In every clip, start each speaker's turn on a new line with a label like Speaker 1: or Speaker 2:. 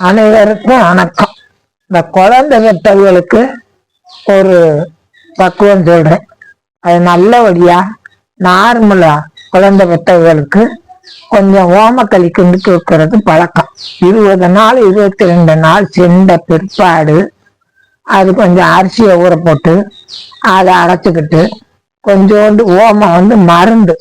Speaker 1: அனைவருக்கும் வணக்கம். இந்த குழந்தை பெற்றவர்களுக்கு ஒரு பக்குவம் சொல்றேன். அது நல்லபடியா நார்மலா குழந்தை பெற்றவர்களுக்கு கொஞ்சம் ஓமக்களி கிண்டு கொடுக்கறது பழக்கம். 20 நாள் 22 நாள் சென்ற பிற்பாடு அது கொஞ்சம் அரிசியை ஊற போட்டு அதை அரைச்சிக்கிட்டு கொஞ்சோண்டு ஓமம் மருந்து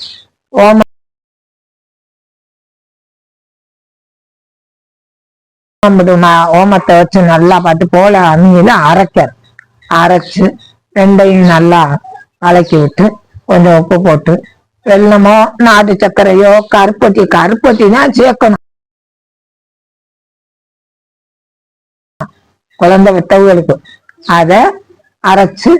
Speaker 1: ஓமத்தை வச்சு நல்லா பார்த்து போல அம்மியில அரைச்சு ரெண்டையும் நல்லா கலக்கி விட்டு கொஞ்சம் உப்பு போட்டு வெல்லமோ நாட்டு சர்க்கரையோ கருப்பட்டி தான் சேர்க்கணும். குழந்தை விட்டவங்களுக்கு அதை அரைச்சு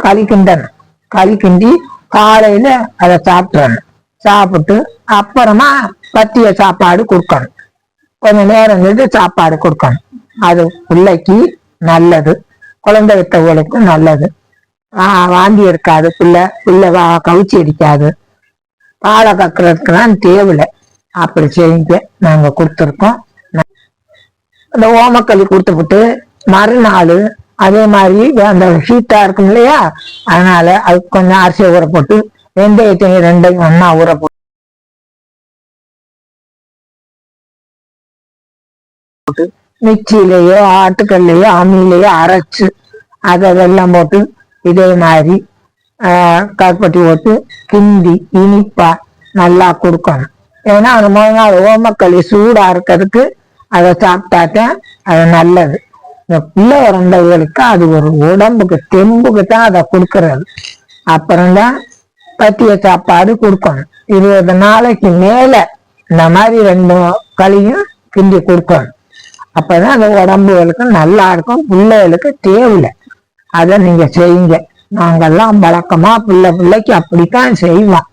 Speaker 1: களி கிண்டி காலையில அதை சாப்பிட்றணும். சாப்பிட்டு அப்புறமா பத்திய சாப்பாடு கொடுக்கணும். கொஞ்ச நேரம் நின்று சாப்பாடு கொடுக்கணும். அது பிள்ளைக்கு நல்லது, குழந்தை விட்டவங்களுக்கு நல்லது. வாந்தி இருக்காது, பிள்ளை கவிச்சி அடிக்காது, பாலை கக்குறதுக்குலாம் தேவையில்லை. அப்படி செய்ய நாங்க கொடுத்துருக்கோம். அந்த ஓமக்களி கொடுத்துக்கிட்டு மறுநாள் அதே மாதிரி அந்த ஹீட்டா இருக்கும் இல்லையா, அதனால அதுக்கு கொஞ்சம் அரிசியை ஊற போட்டு வெந்தயத்தையும் ரெண்டையும் ஒன்னா ஊற போட்டு மிக்சியிலேயோ ஆட்டுக்கல்லையோ அம்மியிலேயோ அரைச்சு அதை வெல்லம் போட்டு இதே மாதிரி கருப்பட்டி போட்டு கிண்டி இனிப்பா நல்லா கொடுக்கணும். ஏன்னா அந்த முதல் நாள் ஓமக்களி சூடா இருக்கிறதுக்கு அதை சாப்பிட்டாத்தான் அது நல்லது. இந்த பிள்ளை இறந்தவர்களுக்கு அது ஒரு உடம்புக்கு தெம்புக்கு தான் அதை கொடுக்கறது. அப்புறம்தான் பத்திய சாப்பாடு கொடுக்கணும். 20 நாளைக்கு மேல இந்த மாதிரி 2 களியும் கிண்டி கொடுக்கணும். அப்பதான் அந்த உடம்புகளுக்கு நல்லா இருக்கும், பிள்ளைகளுக்கு தேவையில்லை. அதை நீங்க செய்யுங்க. நாங்கெல்லாம் வழக்கமா பிள்ளைக்கு அப்படித்தான் செய்வோம்.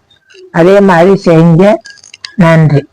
Speaker 1: அதே மாதிரி செய்யுங்க. நன்றி.